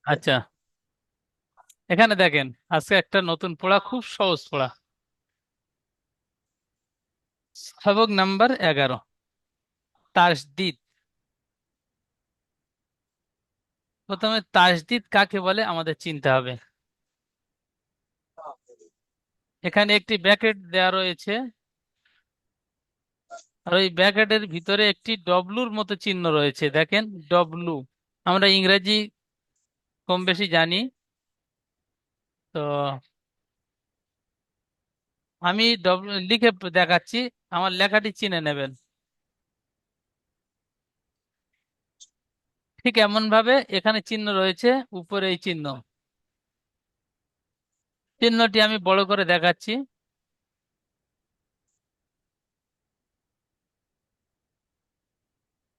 আচ্ছা, এখানে দেখেন, আজকে একটা নতুন পড়া, খুব সহজ পড়া। সবক নাম্বার 11, তাসদিদ। প্রথমে তাসদিদ কাকে বলে আমাদের চিনতে হবে। এখানে একটি ব্র্যাকেট দেওয়া রয়েছে, আর ওই ব্র্যাকেটের ভিতরে একটি ডব্লুর মতো চিহ্ন রয়েছে, দেখেন ডব্লু। আমরা ইংরেজি কম বেশি জানি, তো আমি ডব্লু লিখে দেখাচ্ছি, আমার লেখাটি চিনে নেবেন। ঠিক এমন ভাবে এখানে চিহ্ন রয়েছে, উপরে এই চিহ্নটি আমি বড় করে দেখাচ্ছি।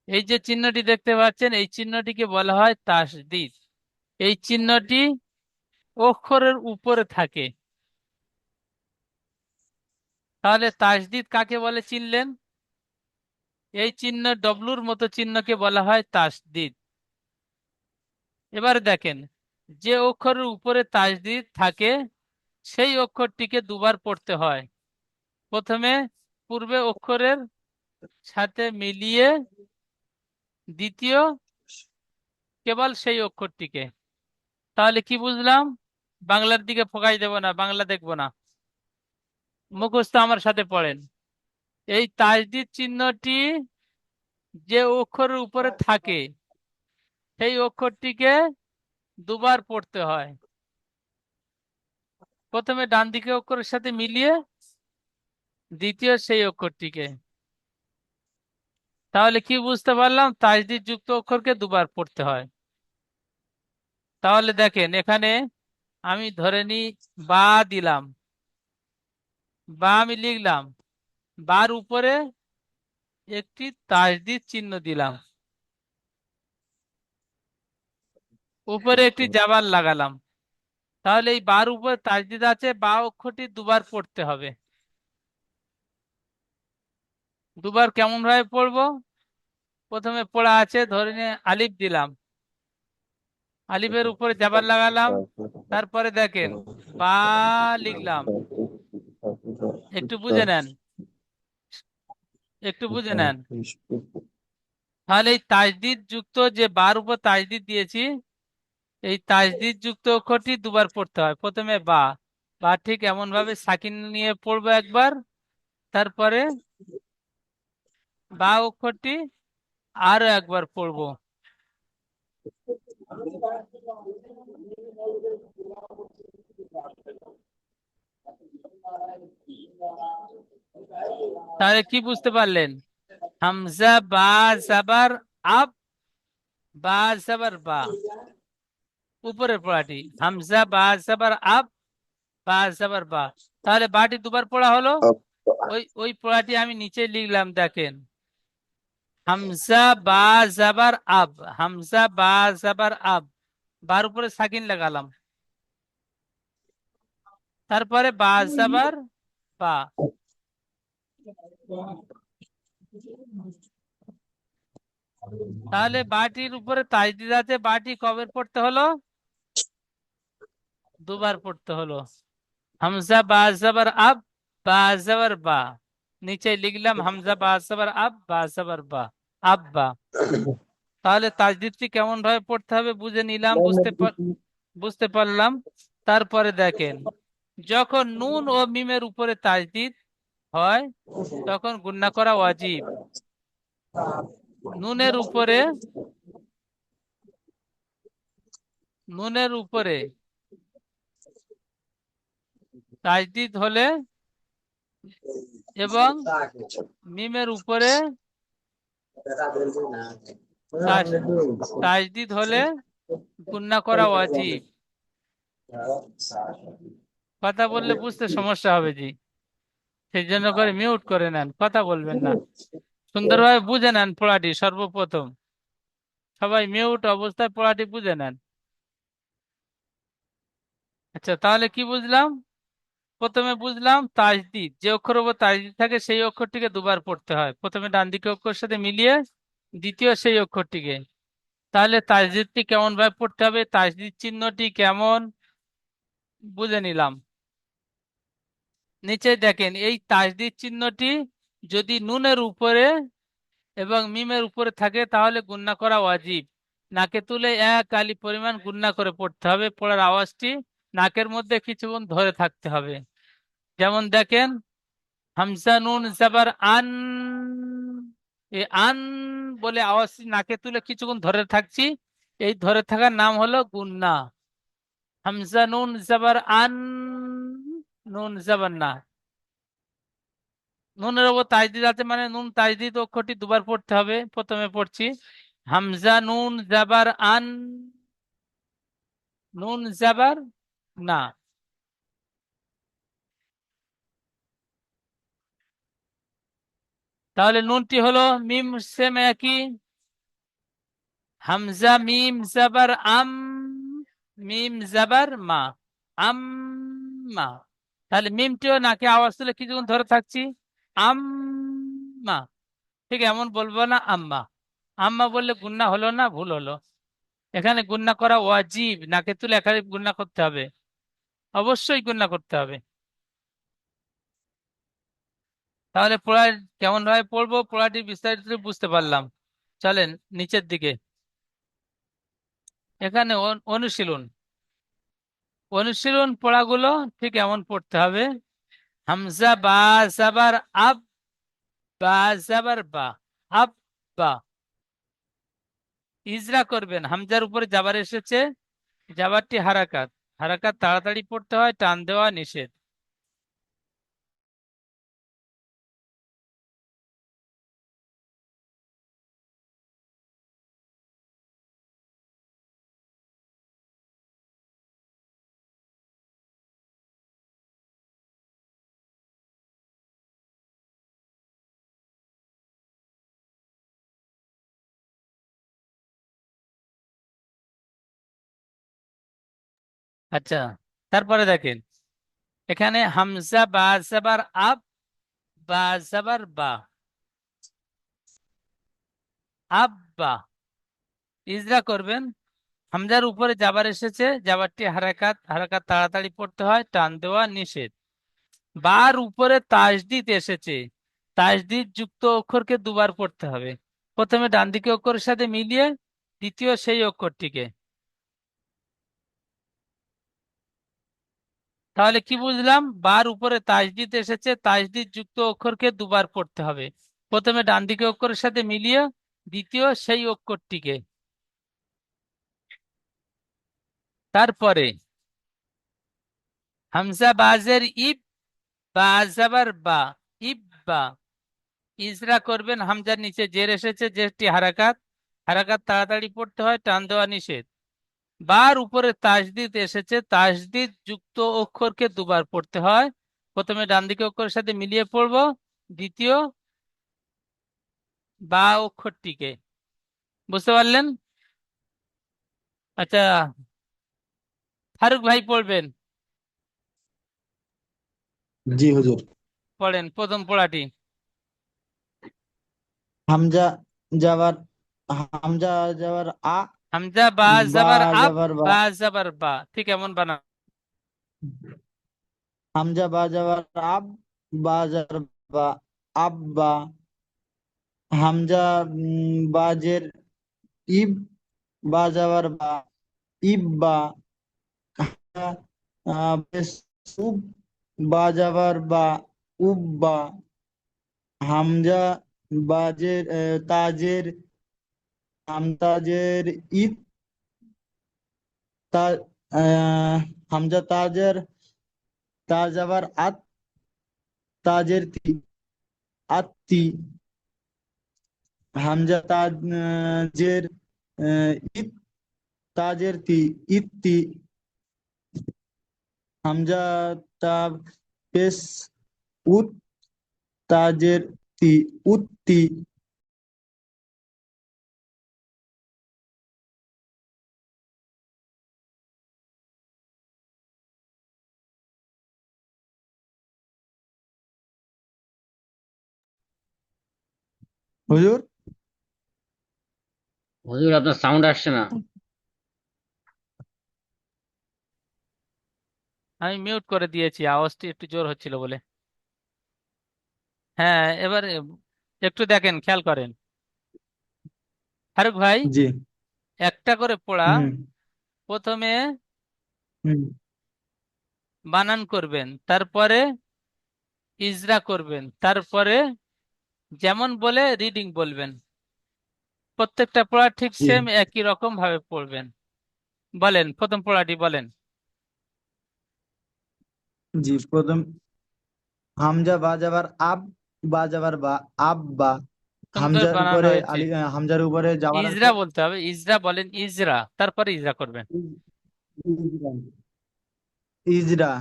এই যে চিহ্নটি দেখতে পাচ্ছেন, এই চিহ্নটিকে বলা হয় তাসদিদ। এই চিহ্নটি অক্ষরের উপরে থাকে। তাহলে তাসদিদ কাকে বলে চিনলেন? এই চিহ্ন ডব্লুর মতো চিহ্নকে বলা হয় তাসদিদ। এবারে দেখেন, যে অক্ষরের উপরে তাসদিদ থাকে সেই অক্ষরটিকে দুবার পড়তে হয়। প্রথমে পূর্বে অক্ষরের সাথে মিলিয়ে, দ্বিতীয় কেবল সেই অক্ষরটিকে। তাহলে কি বুঝলাম? বাংলার দিকে ফোকাস দেব না, বাংলা দেখব না, মুখস্থ আমার সাথে পড়েন। এই তাসদিদ চিহ্নটি যে অক্ষরের উপরে থাকে সেই অক্ষরটিকে দুবার পড়তে হয়। প্রথমে ডান দিকে অক্ষরের সাথে মিলিয়ে, দ্বিতীয় সেই অক্ষরটিকে। তাহলে কি বুঝতে পারলাম? তাসদিদ যুক্ত অক্ষরকে দুবার পড়তে হয়। তাহলে দেখেন, এখানে আমি ধরে নি বা দিলাম, বা আমি লিখলাম, বার উপরে একটি তাসদিদ চিহ্ন দিলাম, উপরে একটি জাবার লাগালাম। তাহলে এই বার উপরে তাসদিদ আছে, বা অক্ষরটি দুবার পড়তে হবে। দুবার কেমন ভাবে পড়বো? প্রথমে পড়া আছে, ধরে নিয়ে আলিফ দিলাম, আলিফের উপরে জাবার লাগালাম। তারপরে দেখেন বা লিখলাম। একটু বুঝে নেন, একটু বুঝে নেন। তাহলে এই তাসদিদ যুক্ত যে বার উপর তাসদিদ দিয়েছি, এই তাসদিদ যুক্ত অক্ষরটি দুবার পড়তে হয়। প্রথমে বা, বা ঠিক এমন ভাবে সাকিন নিয়ে পড়বো একবার, তারপরে বা অক্ষরটি আরো একবার পড়বো। তাহলে কি বুঝতে পারলেন? হামজা বা জাবার আব, বা জাবার বা, উপরের পড়াটি হামজা বা জাবার আব, বা জাবার বা। তাহলে বাটি দুবার পড়া হলো। ওই ওই পড়াটি আমি নিচে লিখলাম, দেখেন হামজা বা জাবার আব, হামজা বা জাবার আব, বার উপরে সাকিন লাগালাম, তারপরে বা জাবার বা। তাহলে বাটির উপরে তাজদিদ আছে, বাটি কবে পড়তে হলো? দুবার পড়তে হলো। হামজা বা জাবার আব, বা জাবার বা। নিচে লিখলাম হামজা বা জাবার আব, বা জাবার বা, আব্বা। তাহলে তাজদিদটি কেমন ভাবে পড়তে হবে বুঝে নিলাম, বুঝতে পারলাম। তারপরে দেখেন, যখন নুন ও মিমের উপরে তাজদিদ হয় তখন গুণনা করা ওয়াজিব। নুনের উপরে, নুনের উপরে তাজদিদ হলে এবং মিমের উপরে তাস- তাজদিদ হলে গুণনা করা ওয়াজিব। কথা বললে বুঝতে সমস্যা হবে জি, সেই জন্য করে মিউট করে নেন, কথা বলবেন না, সুন্দরভাবে বুঝে নেন পড়াটি। সর্বপ্রথম সবাই মিউট অবস্থায় পড়াটি বুঝে নেন। আচ্ছা, তাহলে কি বুঝলাম? প্রথমে বুঝলাম তাজদিদ, যে অক্ষর উপর তাজদিদ থাকে সেই অক্ষরটিকে দুবার পড়তে হয়, প্রথমে ডান দিকে অক্ষরের সাথে মিলিয়ে দ্বিতীয় সেই অক্ষরটিকে। তাহলে তাজদিদটি কেমন ভাবে পড়তে হবে, তাজদিদ চিহ্নটি কেমন বুঝে নিলাম। নিচে দেখেন, এই তাজদিদ চিহ্নটি যদি নুনের উপরে এবং মিমের উপরে থাকে তাহলে গুণনা করা ওয়াজিব। নাকে তুলে এক আলি পরিমাণ গুণনা করে পড়তে হবে, পড়ার আওয়াজটি নাকের মধ্যে কিছুক্ষণ ধরে থাকতে হবে। যেমন দেখেন, হামজা নুন জাবার আন, এই আন বলে আওয়াজটি নাকে তুলে কিছুক্ষণ ধরে থাকছি, এই ধরে থাকার নাম হলো গুণনা। হামজা নুন জাবার আন, নুন জাবার না। নুনের ওপর তাজদিদ আছে মানে নুন তাজদিদ অক্ষরটি দুবার পড়তে হবে। প্রথমে পড়ছি হামজা নুন জাবার আন, নুন জাবার না। তাহলে নুনটি হলো মিম সেম একই, হামজা মিম জাবার আম, মিম জাবার মা, আম মা। তাহলে মিমটিও নাকে আওয়াজ তুলে কিছুক্ষণ ধরে থাকছি, আম্মা। ঠিক এমন বলবো না আম্মা। আম্মা বললে গুন্না হলো না, ভুল হলো। এখানে গুন্না করা ওয়াজিব, নাকে তুলে এখানে গুন্না করতে হবে, অবশ্যই গুন্না করতে হবে। তাহলে পড়া কেমন ভাবে পড়বো, পড়াটি বিস্তারিত বুঝতে পারলাম। চলেন নিচের দিকে। এখানে অনুশীলন, অনুশীলন পড়াগুলো ঠিক এমন পড়তে হবে। হামজা বা জাবার আব, বা জাবার বা, আব বা। ইজরা করবেন, হামজার উপরে জাবার এসেছে, জাবারটি হারাকাত, হারাকাত তাড়াতাড়ি পড়তে হয়, টান দেওয়া নিষেধ। আচ্ছা, তারপরে দেখেন, এখানে হামজা বা জাবার আব, বা জাবার বা, আব্বা। ইজরা করবেন, হামজার উপরে জাবার এসেছে, জাবারটি হারাকাত, হারাকাত তাড়াতাড়ি পড়তে হয়, টান দেওয়া নিষেধ। বার উপরে তাসদিদ এসেছে, তাসদিদ যুক্ত অক্ষরকে দুবার পড়তে হবে, প্রথমে ডান দিকে অক্ষরের সাথে মিলিয়ে দ্বিতীয় সেই অক্ষরটিকে। তাহলে কি বুঝলাম, বার উপরে তাসদিদ এসেছে, তাসদিদ যুক্ত অক্ষরকে দুবার পড়তে হবে, প্রথমে ডান দিকে অক্ষরের সাথে মিলিয়ে দ্বিতীয় সেই অক্ষরটিকে। তারপরে হামজা বাজের ইব, বা জাবার বা, ইব্বা। ইজরা করবেন, হামজার নিচে জের এসেছে, জেরটি হারাকাত, হারাকাত তাড়াতাড়ি পড়তে হয়, টান দেওয়া নিষেধ। বার উপরে তাসদিদ এসেছে, তাসদিদ যুক্ত অক্ষরকে দুবার পড়তে হয়, প্রথমে ডান দিকে অক্ষরের সাথে মিলিয়ে পড়বো, দ্বিতীয় বা অক্ষরটিকে। বুঝতে পারলেন? আচ্ছা, ফারুক ভাই পড়বেন, জি হুজুর। পড়েন প্রথম পড়াটি। হামজা যাবার, হামজা যাবার আ, হামজা বা বা জাবার আব, যাবার বা, বা জাবার বা, ঠিক এমন বানান। হামজা বা যাবার আব, বা যাবার বা, আব্বা। হামজা বাজের ইব, বা যাবার বা, ইব্বা। বেশ উব, বা যাবার বা, উব্বা। হামজা বাজের তাজের, হামতাজের ইব, তা হামজা তাজের, তাজ আবার আত, তাজের তি, আত্তি। হামজা তাজ জের ইত, তাজের তি, ইত্তি। হামজা তা পেশ উত, তাজের তি, উত্তি। হুজুর। হুজুর আপনার সাউন্ড আসছে না। আমি মিউট করে দিয়েছি, আওয়াজটি একটু জোর হচ্ছিল বলে। হ্যাঁ, এবারে একটু দেখেন, খেয়াল করেন ফারুক ভাই। জি। একটা করে পড়া, হুম। প্রথমে হুম। বানান করবেন, তারপরে ইজরা করবেন, তারপরে যেমন বলে রিডিং বলবেন। প্রত্যেকটা পড়া ঠিক জি। সেম একই রকম ভাবে পড়বেন। বলেন, প্রথম পড়াটি বলেন। জি। প্রথম হামজা বা যাবার আব, বা যাবার বা, আব বা। সুন্দর হামজার বানানো উপরে হয়েছে। হামজার উপরে যাবার ইজরা আছে। বলতে হবে, ইজরা বলেন, ইজরা, তারপরে ইজরা করবেন। ইজরা। ইজরা।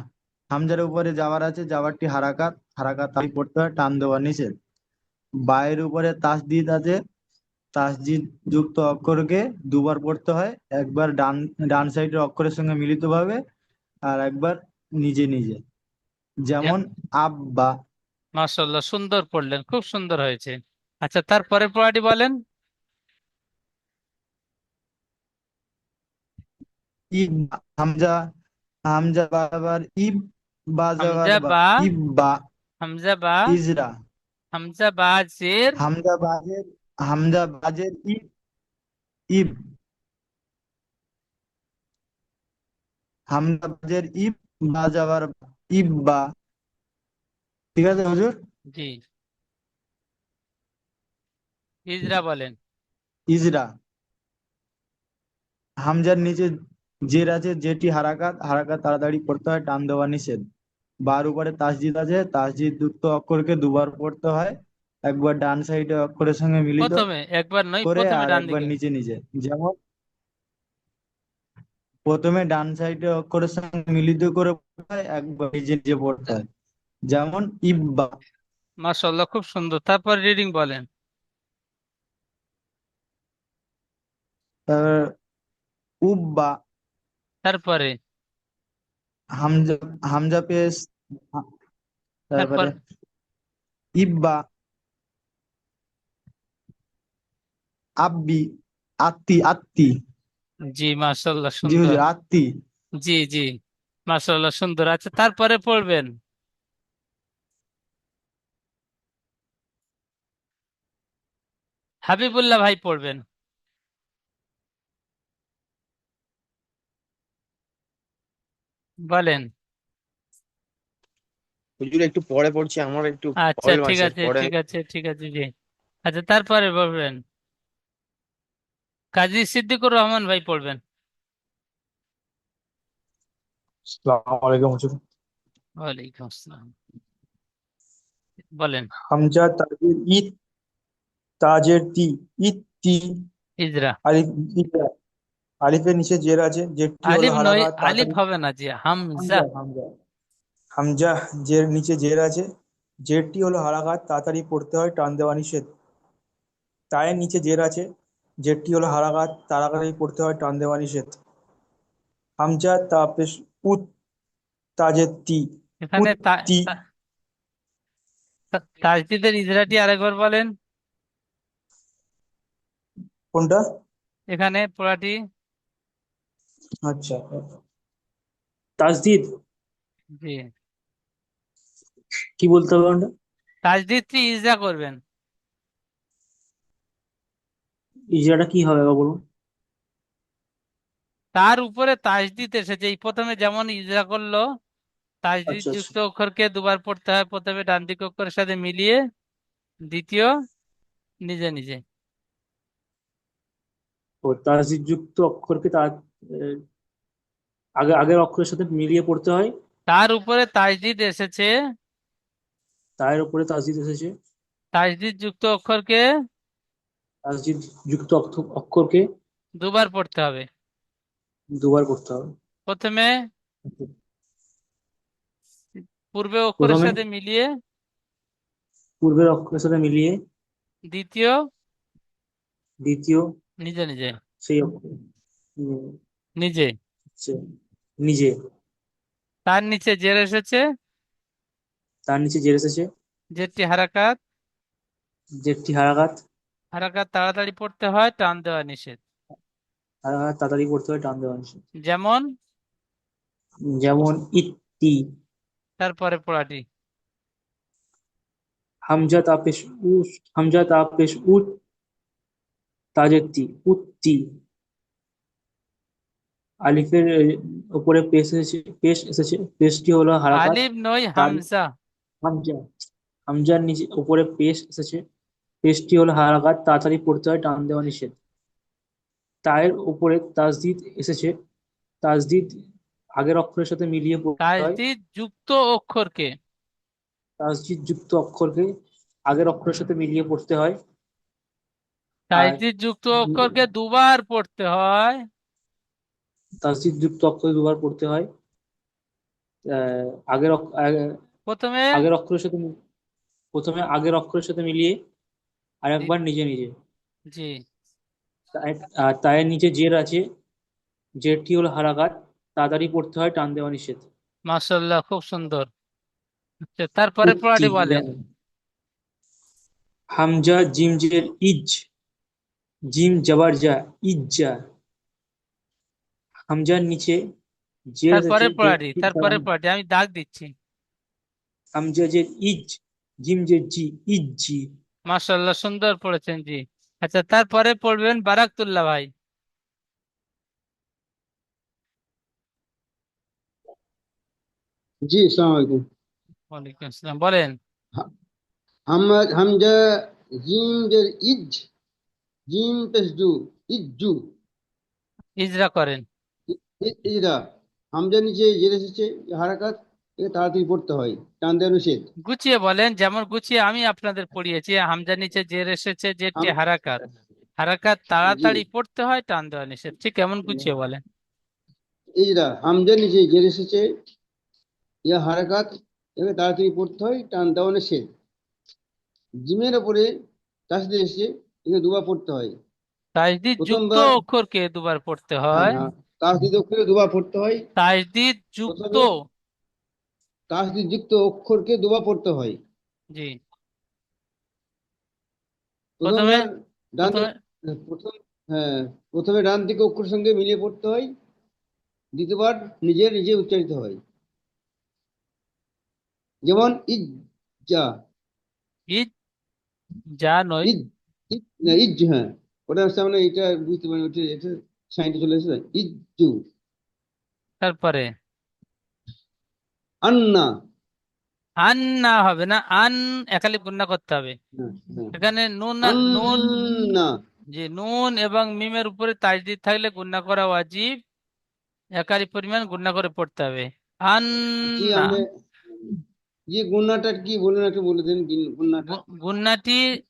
হামজার উপরে যাওয়ার আছে, যাওয়ারটি হারাকাত, হারাকাত তাই পড়তে হয়, টান দেওয়া নিষেধ। বায়ের উপরে তাসদিদ আছে, তাসদিদ যুক্ত অক্ষরকে দুবার পড়তে হয়, একবার ডান ডান সাইডের অক্ষরের সঙ্গে মিলিতভাবে, আর একবার নিজে নিজে। যেমন আব্বা। মাশাআল্লাহ, সুন্দর পড়লেন, খুব সুন্দর হয়েছে। আচ্ছা, তারপরে পড়াটি বলেন। ইব। হামজা। হামজা বারবার ইব, বা যাবার হামজা বা, বা, ইব্বা। হামজা বা, ইজরা। হামজা বা জের, হামজা বাজের, হামজা বাজের ইব, ইব। হামজা বাজের ইব, বা যাবার বা, ইব্বা। ঠিক আছে হুজুর। জি, ইজরা বলেন। ইজরা। হামজার নিচে জের আছে, যেটি হারাকাত, হারাকাত তাড়াতাড়ি পড়তে হয়, টান দেওয়া নিষেধ। বার উপরে তাসজিদ আছে, তাসজিদ যুক্ত অক্ষরকে দুবার পড়তে হয়, একবার ডান সাইডে অক্ষরের সঙ্গে মিলিত প্রথমে একবার নয়, করে, প্রথমে আর ডান একবার দিকে। নিচে নিচে। যেমন প্রথমে ডান সাইডে অক্ষরের সঙ্গে মিলিত করে পড়তে হয়, একবার নিজে নিজে পড়তে হয়। যেমন ইব্বা। মাশাআল্লাহ, খুব সুন্দর। তারপর রিডিং বলেন। তারপর উব্বা। তারপরে, হামজা। হামজা পেশ। তারপর। তারপরে ইব্বা। আব্বি। আত্তি, আত্তি। জি, মাশাআল্লাহ, জি সুন্দর। হুজুর, আত্তি। জি, জি, মাশাআল্লাহ, সুন্দর। আচ্ছা, তারপরে পড়বেন হাবিবুল্লাহ ভাই, পড়বেন, বলেন। হুজুর একটু পরে পড়ছি, আমার একটু আচ্ছা, প্রবলেম ঠিক আছে আছে, পরে। ঠিক আছে, ঠিক আছে, জি। আচ্ছা, তারপরে পড়বেন কাজী সিদ্দিকুর রহমান ভাই, পড়বেন। আসসালামু আলাইকুম হুজুর। ওয়ালাইকুম আসসালাম, বলেন। হামজা তাজের ইত, তাজের তি, ইত্তি। ইজরা। আলিফ। ইকরা। আলিফের নিচে জের আছে, জেরটি হলো আলিফ নয়, হারাকাত আলিফ তাড়াতাড়ি। হবে না, জি, হামজা। হামজা, হামজা। হামজা। জের নিচে জের আছে, জেরটি হলো হারাকাত তাড়াতাড়ি পড়তে হয়, টান দেওয়া নিষেধ। তায়ের নিচে জের আছে, জেরটি হলো হারাকাত তাড়াতাড়ি পড়তে হয়, টান দেওয়া নিষেধ। হামজা তা পেশ উত, তাজের তি, এখানে উত্তি। তাজদিদের ইজরাটি আরেকবার বলেন। কোনটা? এখানে পড়াটি। আচ্ছা। তাজদিদ। জি, কি বলতে হবে কোনটা? তাজদিদটি ইজরা করবেন। ইজরাটা কি হবে আবার বলুন? তার উপরে তাজদিদ এসেছে, এই প্রথমে যেমন ইজরা করলো, তাজদিদ আচ্ছা, আচ্ছা। যুক্ত অক্ষরকে দুবার পড়তে হয়, প্রথমে ডান দিক অক্ষরের সাথে মিলিয়ে, দ্বিতীয় নিজে নিজে। ও তাসদিদ যুক্ত অক্ষরকে তার আগের অক্ষরের সাথে মিলিয়ে পড়তে হয়। তার উপরে তাজদিদ এসেছে, তায়ের উপরে তাসদিদ এসেছে। তাজদিদ যুক্ত অক্ষরকে তাসদিদ যুক্ত অক্ষরকে দুবার পড়তে হবে। দুবার পড়তে হবে। প্রথমে পূর্বে অক্ষরের প্রথমে সাথে মিলিয়ে, পূর্বের অক্ষরের সাথে মিলিয়ে, দ্বিতীয় দ্বিতীয় নিজে নিজে। সেই অক্ষর। উম, নিজে। হচ্ছে নিজে। তার নিচে জের এসেছে, তার নিচে জের এসেছে, জেরটি হারাকাত, জেরটি হারাকাত, হারাকাত তাড়াতাড়ি পড়তে হয়, টান দেওয়া নিষেধ। হারাকাত তাড়াতাড়ি পড়তে হয়, টান দেওয়া নিষেধ। যেমন যেমন ইত্তি, তারপরে পড়াটি। হামজা তাপেশ উস, হামজা তাপেশ উত, তাজেতি উত্তি। আলিফের উপরে পেশ এসেছে, পেশটি হলো হারাকাত। আলিফ নয়, তার হামজা। হামজা, হামজার নিচে উপরে পেশ এসেছে, পেশটি হলো হারাকাত, তাড়াতাড়ি পড়তে হয়, টান দেওয়া নিষেধ। তায়ের উপরে তাজদিদ এসেছে, তাজদিদ আগের অক্ষরের সাথে মিলিয়ে পড়তে হয়। তাজদিদ যুক্ত অক্ষরকে, তাজদিদ যুক্ত অক্ষরকে আগের অক্ষরের সাথে মিলিয়ে পড়তে হয়। আর তাজদিদ যুক্ত অক্ষরকে দুবার পড়তে হয়। তাজদিদ যুক্ত অক্ষর দুবার পড়তে হয়। আহ, আগের প্রথমে আগের অক্ষরের সাথে প্রথমে আগের অক্ষরের সাথে মিলিয়ে আর দি- একবার নিজে নিজে। জি, আর তায়ের নিচে জের আছে, জেরটি হলো হারাকাত, তাড়াতাড়ি পড়তে হয়, টান দেওয়া নিষেধ। মাশাআল্লাহ, খুব সুন্দর। আচ্ছা, তারপরে উত্তি, পড়াটি বলেন। যেমন হামজা জিম জের ইজ, জিম জবর জা, ইজ্জা। হামজার নিচে জের তারপরে এসেছে, পড়াটি, জেরটি তারপরে পড়াটি আমি দাগ দিচ্ছি। হামজা জের ইজ, জিম জের জি, ইজ্জি। মাশাআল্লাহ, সুন্দর পড়েছেন জি। আচ্ছা, তারপরে পড়বেন বারাকতুল্লাহ ভাই। জি আসসালামু আলাইকুম। ওয়ালাইকুম আসসালাম, বলেন। হামজা জিম জের ইজ, জিম পেশজু, ইজ্জু। ইজরা করেন। ইজরা, হামজা নিচে জের এসেছে, হারাকাত, একে তাড়াতাড়ি পড়তে হয়, টান দেওয়া নিষেধ। গুছিয়ে বলেন, যেমন গুছিয়ে আমি আপনাদের পড়িয়েছি। হামজা নিচে জের এসেছে, জেরটি হাম- হারাকাত, হারাকাত জি, তাড়াতাড়ি পড়তে হয়, টান দেওয়া নিষেধ। ঠিক এমন গুছিয়ে বলেন। ইজরা, হামজা নিচে জের এসেছে, হারাকাত, একে তাড়াতাড়ি পড়তে হয়, টান দেওয়া নিষেধ। জিমের ওপরে তাসদিদ এসেছে, একে দুবার পড়তে হয়। তাজদিদ যুক্ত প্রথমবার, অক্ষরকে দুবার পড়তে হ্যাঁ হয়। হ্যাঁ, তাসদিদ অক্ষরে দুবার পড়তে হয়। তাজদিদ যুক্ত, প্রথমে তাসদিদ যুক্ত অক্ষরকে দুবার পড়তে হয়। জি। প্রথমে প্রথমবার ডান প্রথমে দিক, প্রথম, হ্যাঁ, প্রথমে ডান দিকে অক্ষর সঙ্গে মিলিয়ে পড়তে হয়, দ্বিতীয়বার নিজে নিজে উচ্চারিত হয়। যেমন ইজ, যা, ইজ, যা নয়। ইজ, ইজ না ইজ, হ্যাঁ, ওটার সামনে এটা বুঝতে পারি, ওটা এটা সাইনটা চলে এসেছে, ইজ্জু। তারপরে আন্না, আন্না হবে না, আন একালি গুণনা করতে হবে। হ্যাঁ হ্যাঁ, এখানে নুন, নুন, আন্না। জি, নুন এবং মিমের উপরে তাজদিদ থাকলে গুণনা করা ওয়াজিব। একালি পরিমাণ গুণনা করে পড়তে হবে। জি আন্না। আমি, জি গুন্নাটা কি বলুন, একটু বলে দেন গুন্নাটা। গুণনাটি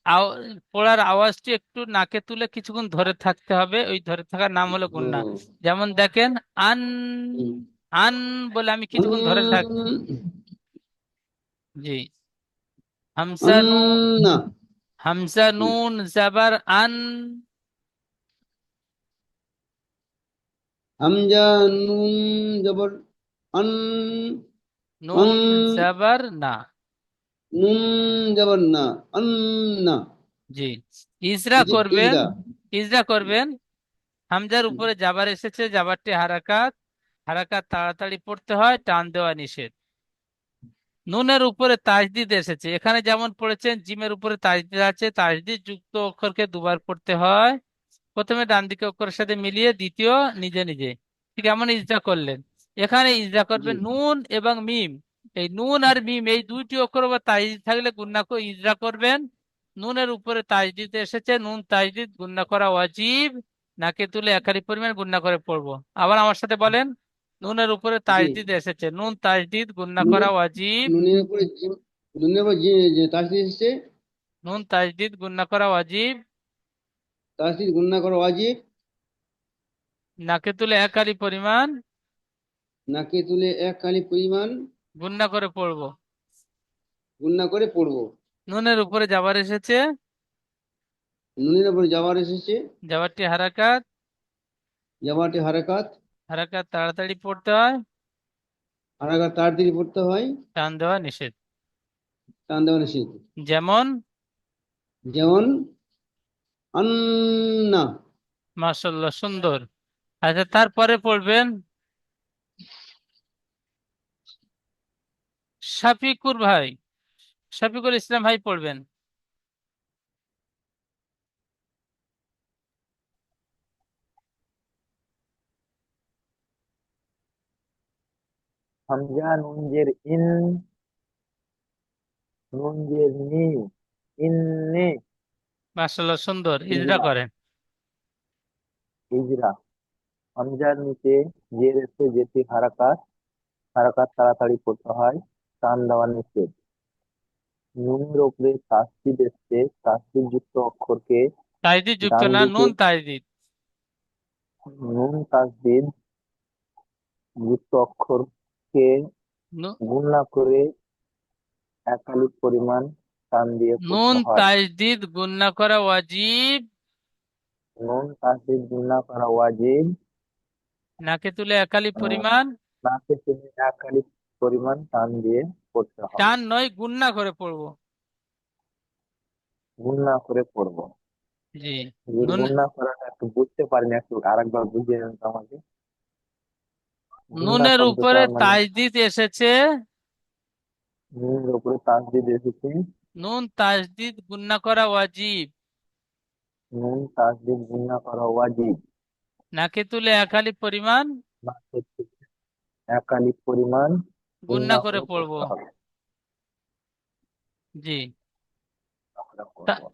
পড়ার আওয়াজটি একটু নাকে তুলে কিছুক্ষণ ধরে থাকতে হবে, ওই ধরে থাকার নাম হলো গুণনা। ও, যেমন দেখেন, আন, হুম। আন বলে আমি কিছুক্ষণ ধরে থাক, জি। হামজা নু, আন্না, হামজা হুম। নুন জাবার আন, হামজা নুন জবর আন, নুন আন, জাবার না, নুন জবর না, আন্না। জি। ইজরা করবেন, ইজরা, ইজরা করবেন। হামজার উপরে জাবার এসেছে, জাবারটি হারাকাত, হারাকাত তাড়াতাড়ি পড়তে হয়, টান দেওয়া নিষেধ। নুনের উপরে তাজদিদ এসেছে, এখানে যেমন পড়েছেন জিমের উপরে তাজদিদ আছে, তাজদিদ যুক্ত অক্ষরকে দুবার পড়তে হয়। প্রথমে ডান দিকে অক্ষরের সাথে মিলিয়ে, দ্বিতীয় নিজে নিজে। ঠিক এমন ইজরা করলেন। এখানে ইজরা জি, করবেন নুন এবং মিম। এই নুন আর মিম এই দুইটি অক্ষর বা তাজদিদ থাকলে গুণনা করে ইজরা করবেন। নুনের উপরে তাজদিদ এসেছে, নুন তাজদিদ গুণনা করা ওয়াজিব। নাকে তুলে একারি পরিমাণ গুণনা করে পড়বো। আবার আমার সাথে বলেন, নুনের উপরে জি। তাজদিদ এসেছে, নুন তাজদিদ গুণনা করা নুনের, ওয়াজিব। নুনের উপরে নুনের উপর তাসদিদ এসেছে, নুন তাজদিদ গুণনা করা ওয়াজিব। তাসদিদ গুণনা করা ওয়াজিব। নাকে তুলে একারি পরিমাণ নাকে তুলে এক কালি পরিমাণ গুণনা করে পড়বো। গুণনা করে পড়বো। নুনের উপরে যাবার এসেছে, নুনের উপরে যাওয়ার এসেছে, যাবারটি হারাকাত, যাওয়াটি হারাকাত, হারাকাত তাড়াতাড়ি পড়তে হয়, হারাকাত তাড়াতাড়ি পড়তে হয়, টান দেওয়া নিষেধ। টান দেওয়া নিষেধ। যেমন যেমন আন্না। মাশাআল্লাহ, সুন্দর। আচ্ছা, তারপরে পড়বেন শফিকুর ভাই, শফিকুল ইসলাম ভাই পড়বেন। হামজা নুন জের ইন, নুন জের নি, ইন্নে। মাশাআল্লাহ, সুন্দর। ইজরা ইজরা, করেন। ইজরা। হামজার নিচে জের এসে যেটি হারাকাত, হারাকাত তাড়াতাড়ি পড়তে হয়, টান দেওয়া নিষেধ। নুনের উপরে তাসদিদ এসছে, তাসদিদ যুক্ত অক্ষরকে তাজদিদ যুক্ত ডান না, দিকে, নুন তাজদিদ। নুন তাসদিদ যুক্ত অক্ষরকে নু- গুণনা করে একালিক পরিমাণ টান দিয়ে নুন পড়তে হয়। তাজদিদ গুণনা করা ওয়াজিব, নুন তাসদিদ গুণনা করা ওয়াজিব। নাকে তুলে একালি আহ, পরিমাণ, নাকে টেনে একালিক পরিমাণ টান দিয়ে পড়তে হবে। টান নয়, গুণনা করে পড়বো। গুণনা করে পড়বো। জি। যে নুন, গুণনা করাটা একটু বুঝতে পারিনি, একটু আরেকবার বুঝিয়ে দেন তো আমাকে। গুণনা নুনের শব্দটা উপরে মানে, তাজদিদ এসেছে, নুনের উপরে তাসদিদ এসেছে, নুন তাজদিদ গুণনা করা ওয়াজিব, নুন তাসদিদ গুণনা করা ওয়াজিব। নাকে তুলে একালি পরিমাণ নাকে টেনে একালিক পরিমাণ গুণনা গুণনা করে করে পড়বো। পড়তে হবে। জি। আমরা তা- করবো।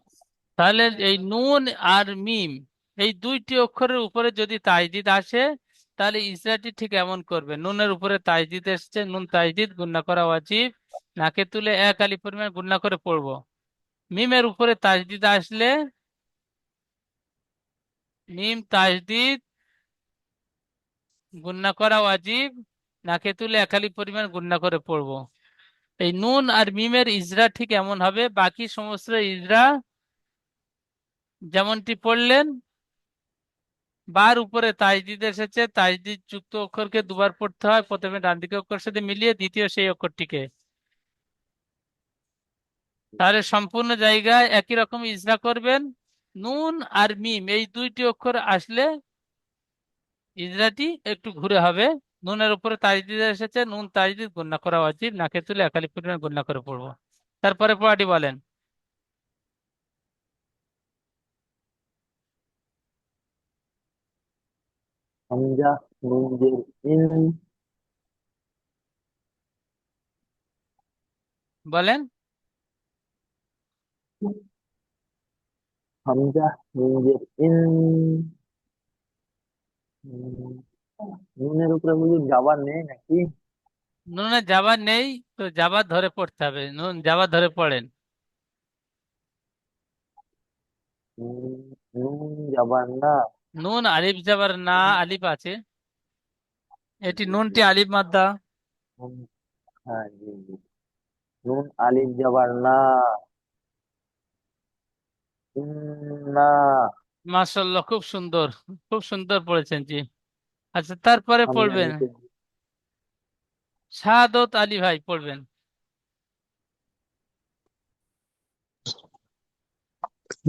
তাহলে এই নুন আর মিম, এই দুইটি অক্ষরের উপরে যদি তাজদিদ আসে, তাহলে ইসরাটি ঠিক এমন করবে। নুনের উপরে তাজদিদ এসছে, নুন তাজদিদ গুণনা করা ওয়াজিব, নাকে তুলে এক আলি পরিমাণ গুণনা করে পড়বো। মিমের উপরে তাজদিদ আসলে মিম তাজদিদ গুণনা করা ওয়াজিব, নাকে তুলে এক আলি পরিমাণ গুণনা করে পড়বো। এই নুন আর মিমের ইজরা ঠিক এমন হবে। বাকি সমস্ত ইজরা যেমনটি পড়লেন, বার উপরে তাজদিদ এসেছে, তাজদিদ যুক্ত অক্ষরকে দুবার পড়তে হয়, প্রথমে ডান দিকে অক্ষরের সাথে মিলিয়ে, দ্বিতীয় সেই অক্ষরটিকে। তাহলে সম্পূর্ণ জায়গায় একই রকম ইজরা করবেন। নুন আর মিম এই দুইটি অক্ষর আসলে ইজরাটি একটু ঘুরে হবে। নুনের উপরে তাজদিদ এসেছে, নুন তাজদিদ গুণনা করা উচিত, নাকে তুলে একালি পরিমাণ গুণনা করে পড়বো। তারপরে পড়াটি বলেন। হামজা নুন জের ইন, বলেন। হামজা নুন জের ইন। উম, নুনের উপরে বুঝি যাবার নেই নাকি? নুনের জাবার নেই, তো জাবার ধরে পড়তে হবে। নুন জাবার ধরে পড়েন। নুন যাবার না। নুন আলিফ জাবার না, আলিফ আছে, এটি নুনটি আলিফ মাদ্দা। নুন, হ্যাঁ জি জি। নুন আলিফ যাবার না, না। মাশাআল্লাহ, খুব সুন্দর, খুব সুন্দর পড়েছেন। জি। আচ্ছা, তারপরে হামজা পড়বেন নিচে, শাহাদত আলী ভাই পড়বেন।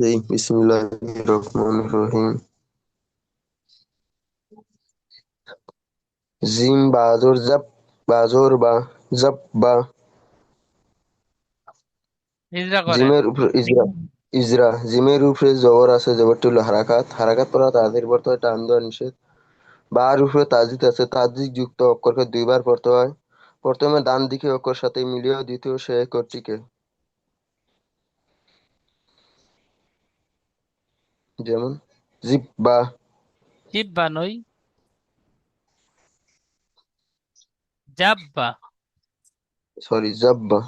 এই বিসমিল্লাহির রহমানির রহিম। জিম বাজর জাব, বাজর বা, জাব বা। হিজরা করেন। জিমের উপরে ইজরা, ইজরা। জিমের উপরে জবর আছে, জবরটি হলো হারাকাত, হারাকাত পড়া তাদের পড়তে হয়, টান দেওয়া নিষেধ। বার উপরে তাজদিদ আছে, তাজদিদ যুক্ত অক্ষরকে দুইবার পড়তে হয়, প্রথমে ডান দিকে অক্ষর সাথে মিলিয়ে দ্বিতীয় সে অক্ষরটিকে। যেমন জিব বা, জিব্বা নই, জাব্বা। সরি জাব্বা,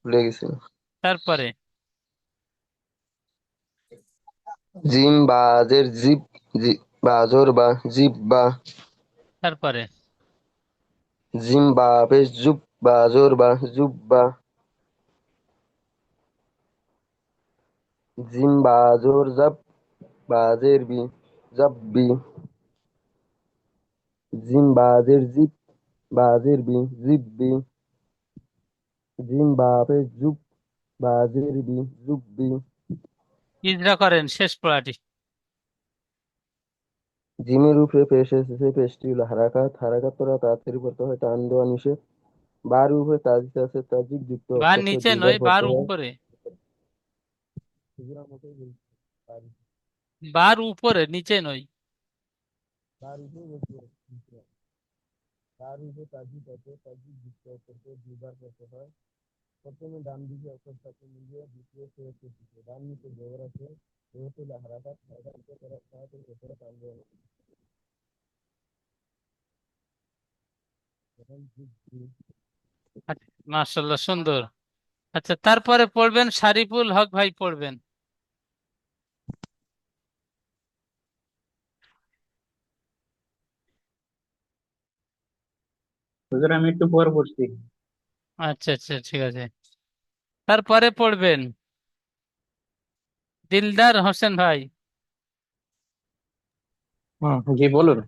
ভুলে গেছি। তারপরে জিম বাজের জিব, বাজর বা, জিব বা। তারপরে জিম বা পেশ জুব, বাজর বা, জুব বা। জিম বাজর জাব, বাজের বি, জাব্বি। জিম বাজের জিব, বাজের বি, জিব্বি। জিম বা পেশ জুব, বাজের বি, জুব্বি। হিজরা করেন শেষ পড়াটি। জিমের উপরে পেশ এসেছে, পেশটি হলো হারাকাত, হারাকাত করা তাড়াতাড়ি পড়তে হয়, টান দেওয়া নিষেধ। বার উপরে তাজিদ আছে, তাজিদ যুক্ত বার অক্ষরকে নিচে দুইবার নয়, বার পড়তে হয়। উপরে। হুজুরার মতোই বলছি, বার বার উপরে, নিচে নয়। বার উপরে বলতে হবে। বার উপরে তাজিদ আছে, তাজিদ যুক্ত অক্ষরকে দুইবার পড়তে হয়। প্রথমে ডান দিকে অক্ষরটাকে সাথে মিলিয়ে দ্বিতীয় শেষের দিকে, ডান নিচে জবর আছে, যেহেতু হারাকাত, হারাকাত করা তাড়াতাড়ি পড়তে হয়, টান দেওয়া নিষেধ। এখন মাশাআল্লাহ, সুন্দর। আচ্ছা, তারপরে পড়বেন শারিফুল হক ভাই, পড়বেন। হুজুর আমি একটু পর পড়ছি। আচ্ছা আচ্ছা, ঠিক আছে। তারপরে পড়বেন দিলদার হোসেন ভাই, জি বলুন।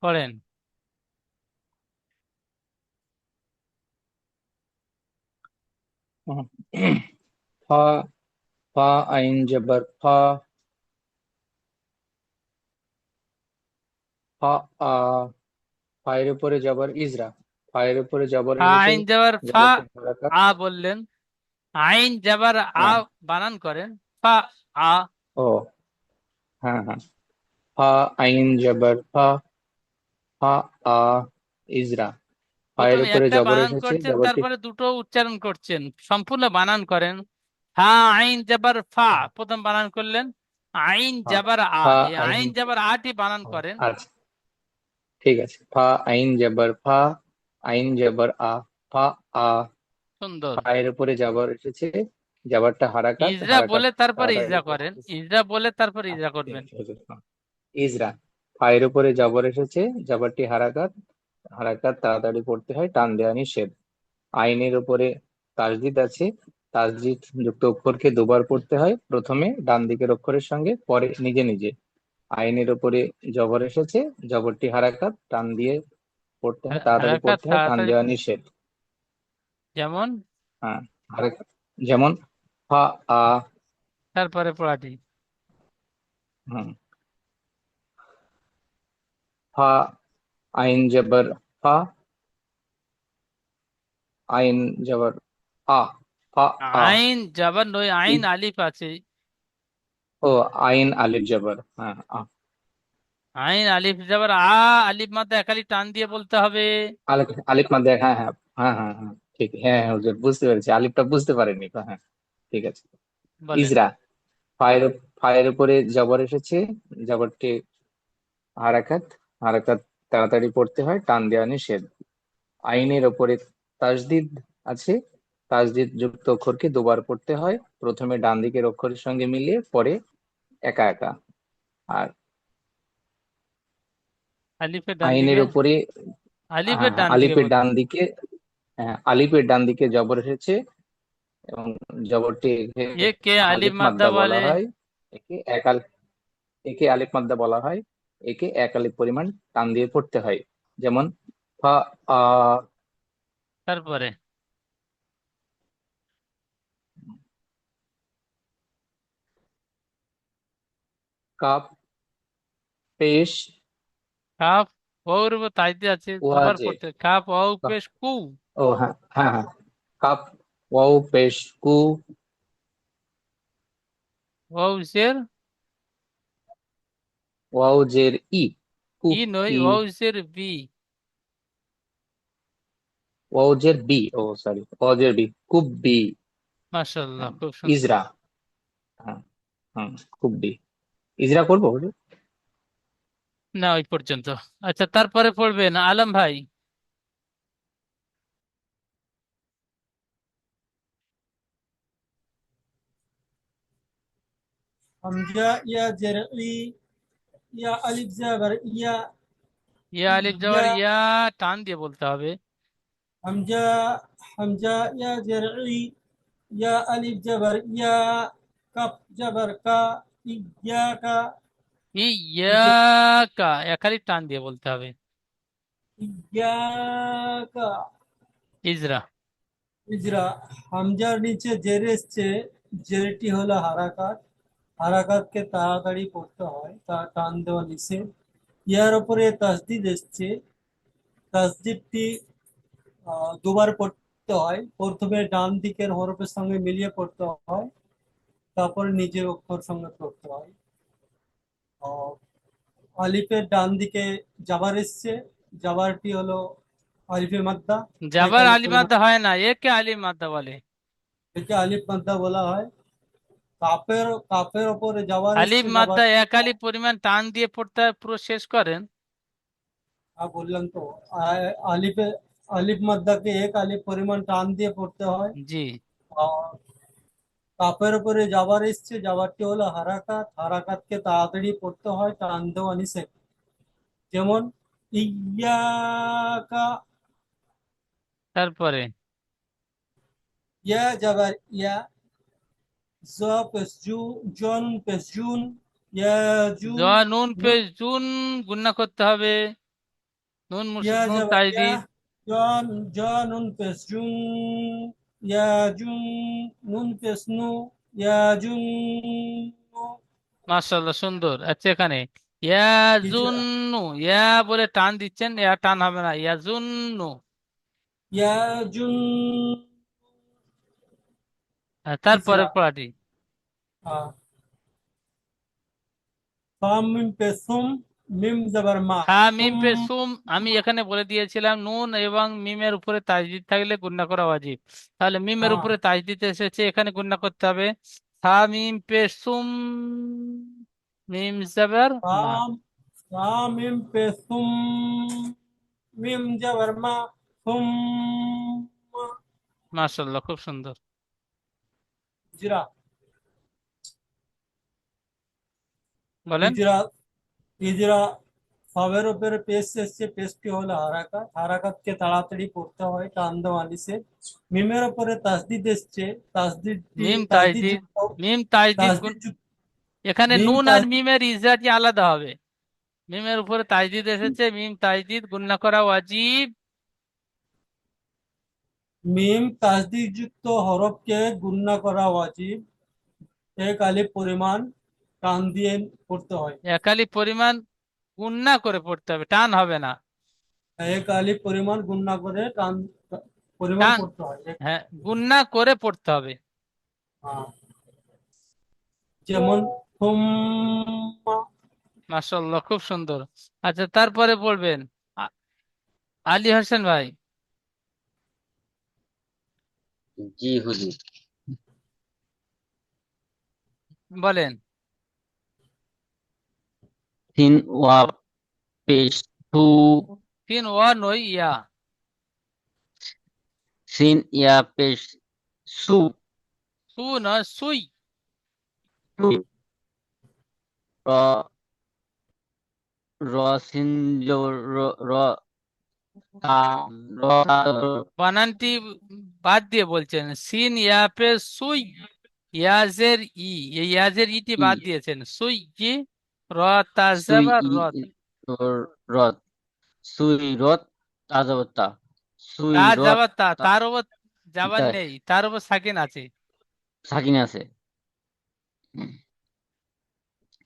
পড়েন। হুম। ফা, ফা আইন জবর ফা, ফা আ, ফায়ের উপরে জবর ইজরা, ফায়ের উপরে জবর এসেছে, আইন যাবার ফা, জবরটি হারাকাত। আ বললেন। আইন যাবার আ হ্যাঁ। বানান করেন, ফা, আ। ও হ্যাঁ হ্যাঁ, ফা আইন জবর ফা, ফা আ ইজরা, ফায়ের প্রথম উপরে একটা জবর বানান এসেছে, করছেন, জবরটি তারপরে দুটো উচ্চারণ করছেন, সম্পূর্ণ বানান করেন। হা আইন যাবার ফা, প্রথম বানান করলেন। আইন ফা, যাবার আ, ফা এই আইন। আইন যাবার আটি বানান ও, করেন। আচ্ছা ঠিক আছে, ফা আইন জবর ফা, আইন জবর আ, ফা আ, সুন্দর। ফায়ের উপরে জবর এসেছে, জবরটা হারাকাত, ইজরা হারাকাত বলে তারপরে তাড়াতাড়ি ইজরা করেন, পড়তে। ইজরা বলে তারপর ইজরা ঠিক করবেন। আছে হুজুর, হ্যাঁ। ইজরা, ফায়ের উপরে জবর এসেছে, জবরটি হারাকাত, হারাকাত তাড়াতাড়ি পড়তে হয়, টান দেওয়া নিষেধ। আইনের উপরে তাসদিদ আছে, তাসদিদ যুক্ত অক্ষরকে দুবার পড়তে হয়, প্রথমে ডান দিকের অক্ষরের সঙ্গে, পরে নিজে নিজে। আইনের উপরে জবর এসেছে, জবরটি হারাকাত, টান দিয়ে পড়তে হয়, তাড়াতাড়ি হারাকাত পড়তে হয়, টান তাড়াতাড়ি, দেওয়া নিষেধ। যেমন হ্যাঁ, হারাকাত, যেমন ফা আ। তারপরে পড়াটি। হুম, ফা আইন জবর ফা, আইন জবর আ, ফা আ। আইন যাবার নয়, আইন ই- আলিফ আছে। ও আইন আলিফ জবর, হ্যাঁ আ। আইন আলিফ যাবার আ, আলিফ মাদ্দা একালি টান দিয়ে বলতে হবে। আলিফ, আলিফ মাদ্দা, হ্যাঁ হ্যাঁ হ্যাঁ হ্যাঁ হ্যাঁ, ঠিক, হ্যাঁ হ্যাঁ হুজুর, বুঝতে পেরেছি, আলিফটা বুঝতে পারিনি তো, হ্যাঁ ঠিক আছে। বলেন। ইজরা, ফায়ের, ফায়ের উপরে জবর এসেছে, জবরটি হারাকাত, হারাকাত তাড়াতাড়ি পড়তে হয়, টান দেওয়া নিষেধ। আইনের ওপরে তাসদিদ আছে, তাসদিদ যুক্ত অক্ষরকে দুবার পড়তে হয়, প্রথমে ডান দিকের অক্ষরের সঙ্গে মিলিয়ে, পরে একা একা। আর আলিফের ডান আইনের দিকে, উপরে, হ্যাঁ আলিফের হ্যাঁ, ডান দিকে আলিফের বলতে। ডান দিকে, হ্যাঁ আলিফের ডান দিকে জবর এসেছে, এবং জবরটি এ কে আলিফ আলিফ মাদ্দা মাদ্দা বলে? বলা হয়। একে একে আলিফ মাদ্দা বলা হয়, একে এক আলিফ পরিমাণ টান দিয়ে পড়তে হয়, যেমন ফা আ, তারপরে কাপ, পেশ, কাফ, ওর উপর তাইতে আছে, দুবার ওয়াজে। পড়তে, কাফ ও পেশ কু। ও হ্যাঁ হ্যাঁ হ্যাঁ, কাপ, ওয়াও পেশ কু, ও জের ওয়াও জের ই, ই কুফ, নয়, ই। ও জের বি। ওয়াও জের বি, ও সরি, ওয়াও জের বি, কুব বি। মাশাআল্লাহ, হ্যাঁ, খুব সুন্দর। ইজরা, হ্যাঁ হ্যাঁ, কুব বি, ইজরা করবো হুজুর? না, ওই পর্যন্ত। আচ্ছা, তারপরে পড়বেন আলম ভাই। হামজা ইয়া জেরই, ইয়া আলিফ জাবার ইয়া, ইয়া আলিফ যাবার ইয়া ইয়া, টান দিয়ে বলতে হবে। হামজা, হামজা ইয়া জেরই, ইয়া আলিফ জাবার ইয়া, কাফ জাবার কা, ইয়াকা, ইয়াকা, একালি টান দিয়ে বলতে হবে। ইয়াকা। ইজরা, ইজরা, হামজার নিচে জের এসছে, জেরটি হলো হারাকাত, হারাকাতকে তাড়াতাড়ি পড়তে হয়, তা টান দেওয়া নিষেধ। ইয়ার উপরে তাসদিদ এসছে, তাসদিদটি দুবার পড়তে হয়। প্রথমে ডান দিকের হরফের সঙ্গে মিলিয়ে পড়তে হয়, তারপরে নিজের অক্ষর সঙ্গে পড়তে হয়। আহ, আলিফের ডান দিকে জাবার এসছে, জাবারটি হলো আলিফে মাদ্দা, এক যাবার আলিফ আলিফ পরিমাণ, মাদ্দা হয় না, একে আলিফ মাদ্দা বলে। একে আলিফ মাদ্দা বলা হয়। কাফের ওপরে জাবার আলিফ এসছে, মাদ্দা জাবারটি এক আলিফ পরিমাণ টান দিয়ে পড়তে হয়, পুরো শেষ করেন। বললাম তো, আলিফে আলিফ মাদ্দাকে এক আলিফ পরিমাণ টান দিয়ে পড়তে হয়। জি। আর কাফের উপরে জাবার এসছে, জাবারটি হলো হারাকাত, হারাকাতকে তাড়াতাড়ি পড়তে হয়, টান দেওয়া নিষেধ। যেমন ইয়াকা, তারপরে ইয়া জাবার ইয়া, জ পেশ জু, জন পেশ জুন, ইয়াজুন, নুন পেশ জুন গুণনা করতে হবে। নুন ইয়া নুন জাবার ইয়া, তাজদীদ। জন, নুন পেশ জুন, ইয়াজুন, নুন পেশ নু, ইয়াজুন। মাশাআল্লাহ, সুন্দর। আচ্ছা, এখানে হিজরা, ইয়াজুন্নু, ইয়া বলে টান দিচ্ছেন, ইয়া টান হবে না, ইয়াজুন্নু। ইয়াজুন, তারপরে হিজরা। পড়াটি ফাম মিম পেসুম, মিম জাবার মা, হা মিম সুম। Pay sum. আমি এখানে বলে দিয়েছিলাম নুন এবং মিমের উপরে তাজদিদ থাকলে গুণনা করা ওয়াজিব। তাহলে মিমের হ্যাঁ, উপরে তাজদিদ এসেছে, এখানে গুণনা করতে হবে। হা মিম পে সুম, মিম জাবার মা। ফাম, ফাম মিম পেসুম, মিম জাবার মা, সুম। মাশাআল্লাহ, খুব সুন্দর। হিজরা, বলেন। হিজরা, হিজরা। ফাবের উপরে পেশ এসছে, পেশটি হলো হারাকাত, হারাকাতকে তাড়াতাড়ি পড়তে হয়, টান দেওয়া নিষেধ। মিমের উপরে তাসদিদ এসছে, তাসদিদটি মিম তাসদিদ তাজদিদ, যুক্ত, মিম তাজদিদ তাসদিদ যুক্ত, এখানে মিম নুন আর তাস মিমের ইজাটি আলাদা হবে। মিমের উপরে তাজদিদ এসেছে, মিম তাজদিদ গুণনা করা ওয়াজিব। মিম তাসদিদ যুক্ত হরফকে গুণনা করা ওয়াজিব। এক আলিফ পরিমাণ টান দিয়ে পড়তে হয়, একালি পরিমাণ গুণনা করে পড়তে হবে, টান হবে না। এক আলিফ পরিমাণ গুণনা করে টান পরিমাণ টান, পড়তে হয় হ্যাঁ, গুণনা করে পড়তে হবে। হ্যাঁ। যেমন হুম্মা, মাশাআল্লাহ, খুব সুন্দর। আচ্ছা, তারপরে বলবেন আ- আলী হোসেন ভাই, জি হুজুর। বলেন। সিন ওয়া পেশ সু, তিন ওয়া নয়, ইয়া। সিন ইয়া পেশ সু, সু নয়, সুই। সু, র, র সিন র, র তা, র তা, বানানটি বাদ দিয়ে বলছেন, সিন ইয়া পে সুই, ইয়াজের ই, এই ইয়াজের ইটি ই, বাদ দিয়েছেন, সুই ই, র সুই তাজাবার ই, রত। রত, সুই রত, তাজবতা, সুই তা রত, যাবার তার উপর যাবার তা- নেই, তার উপর সাকিন আছে। সাকিন আছে।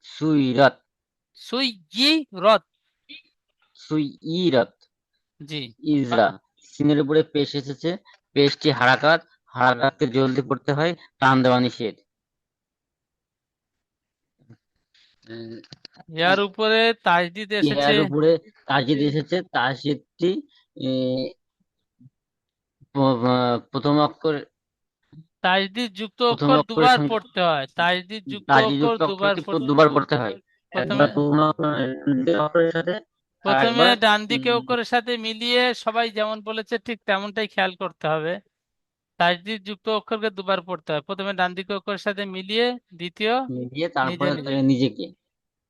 সুই রত, সুই ই রত। সুই ই রত, জি। ইজরা। সিনের উপরে পেশ এসেছে, পেশটি হারাকাত, হারাকাতকে জলদি পড়তে হয়, টান দেওয়া নিষেধ। ইয়ার উপরে তাজদিদ এসেছে। ইহার উপরে তাসদিদ এসেছে, তাসদিদটি প্রথম অক্ষর, তাজদিদ যুক্ত প্রথম অক্ষর অক্ষরের দুবার সঙ্গে পড়তে হয়, তাজদিদ যুক্ত অক্ষর তাসদিদযুক্ত দুবার অক্ষরটি পড়তে। দুবার পড়তে হয়। প্রথমে একবার প্রথম দ্বিতীয় অক্ষরের সাথে, আর প্রথমে একবার ডান দিকে অক্ষরের সাথে মিলিয়ে, সবাই যেমন বলেছে ঠিক তেমনটাই খেয়াল করতে হবে। তাজদিদ যুক্ত অক্ষরকে দুবার পড়তে হয়, প্রথমে ডান দিকে অক্ষরের সাথে মিলিয়ে, দ্বিতীয় মিলিয়ে নিজে তারপরে নিজে। নিজেকে,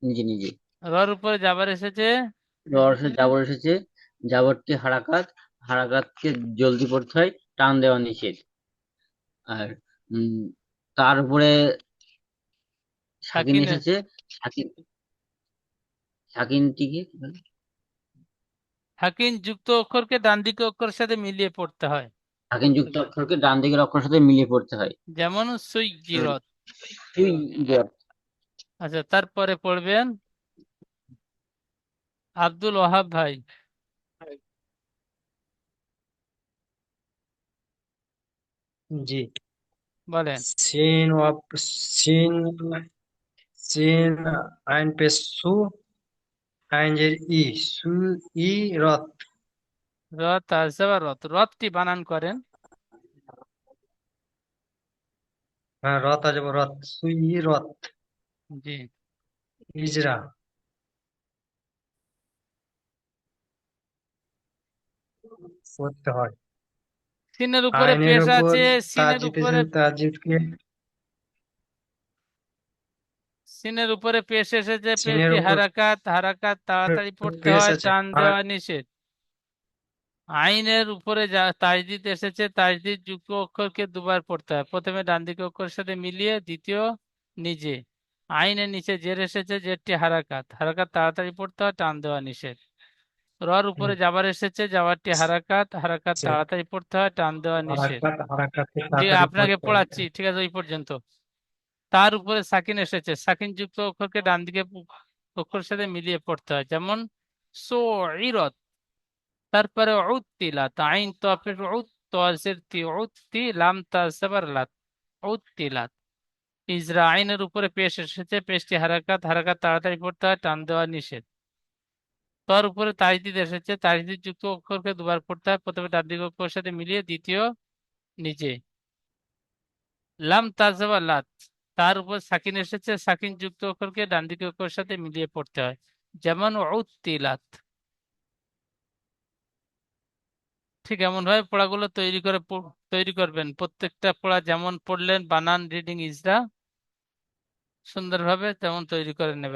নিজে নিজে। রর উপরে যাবার এসেছে। রসে জাবর এসেছে, জাবরটি হারাকাত, হারাকাতকে জলদি পড়তে হয়, টান দেওয়া নিষেধ। আর উম তার উপরে সাকিন সাকিন, এসেছে, সাকিন, সাকিনটিকে সাকিন যুক্ত অক্ষরকে ডান দিকে অক্ষরের সাথে মিলিয়ে পড়তে হয়। সাকিন যুক্ত অক্ষরকে ডান দিকের অক্ষরের সাথে মিলিয়ে পড়তে হয়। যেমন সুইগিরত। সুইরত, আচ্ছা, তারপরে পড়বেন আব্দুল ওহাব ভাই, জি। বলেন। সিন সিন সিন আইন পেশ সু, আইন জের ই, সু ই রত। রত আছে বা রত, রতটি বানান করেন। হ্যাঁ, রত আছে, রত, সু ই রত। জি। ইজরা, করতে হয়। সিনের উপরে আইনের পেশ ওপর আছে, সিনের তাজিদ উপরে, এসেছে, তাজিদকে সিনের উপরে পেশ এসেছে, সিনের পেশটি ওপর হারাকাত, হারাকাত তাড়াতাড়ি পড়তে পেশ হয়, আছে, টান দেওয়া নিষেধ। আইনের উপরে যা তাজদিদ এসেছে, তাজদিদ যুক্ত অক্ষরকে দুবার পড়তে হয়, প্রথমে ডান দিকে অক্ষরের সাথে মিলিয়ে, দ্বিতীয় নিজে। আইনের নিচে জের এসেছে, জেরটি হারাকাত, হারাকাত তাড়াতাড়ি পড়তে হয়, টান দেওয়া নিষেধ। রর উপরে জাবার এসেছে, জাবারটি হারাকাত, হারাকাত তাড়াতাড়ি পড়তে হয়, টান দেওয়া নিষেধ। হারাকাতকে ঠিক তাড়াতাড়ি আপনাকে পড়তে হয়। পড়াচ্ছি, ঠিক আছে, ওই পর্যন্ত। তার উপরে সাকিন এসেছে, সাকিন যুক্ত অক্ষরকে ডান দিকে অক্ষরের সাথে মিলিয়ে পড়তে হয়, যেমন সুইরত। তারপরে উত্তিলাত, আইন তো আপনি উত্তি উত্তি, লাম তা সাবার লাত, উত্তিলাত। ইজরা, আইনের উপরে পেশ এসেছে, পেশটি হারাকাত, হারাকাত তাড়াতাড়ি পড়তে হয়, টান দেওয়া নিষেধ। তার উপরে তাজদিদ এসেছে, তাজদিদ যুক্ত অক্ষরকে দুবার পড়তে হয়, প্রথমে ডান দিকে অক্ষরের সাথে মিলিয়ে, দ্বিতীয় নিজে। লাম তাজবা লাত, তার উপর সাকিন এসেছে, সাকিন যুক্ত অক্ষরকে ডান দিকে অক্ষরের সাথে মিলিয়ে পড়তে হয়, যেমন উত্তিলাত। ঠিক এমন ভাবে পড়াগুলো তৈরি করবেন। প্রত্যেকটা পড়া যেমন পড়লেন, বানান, রিডিং, ইজরা সুন্দরভাবে তেমন তৈরি করে নেবেন।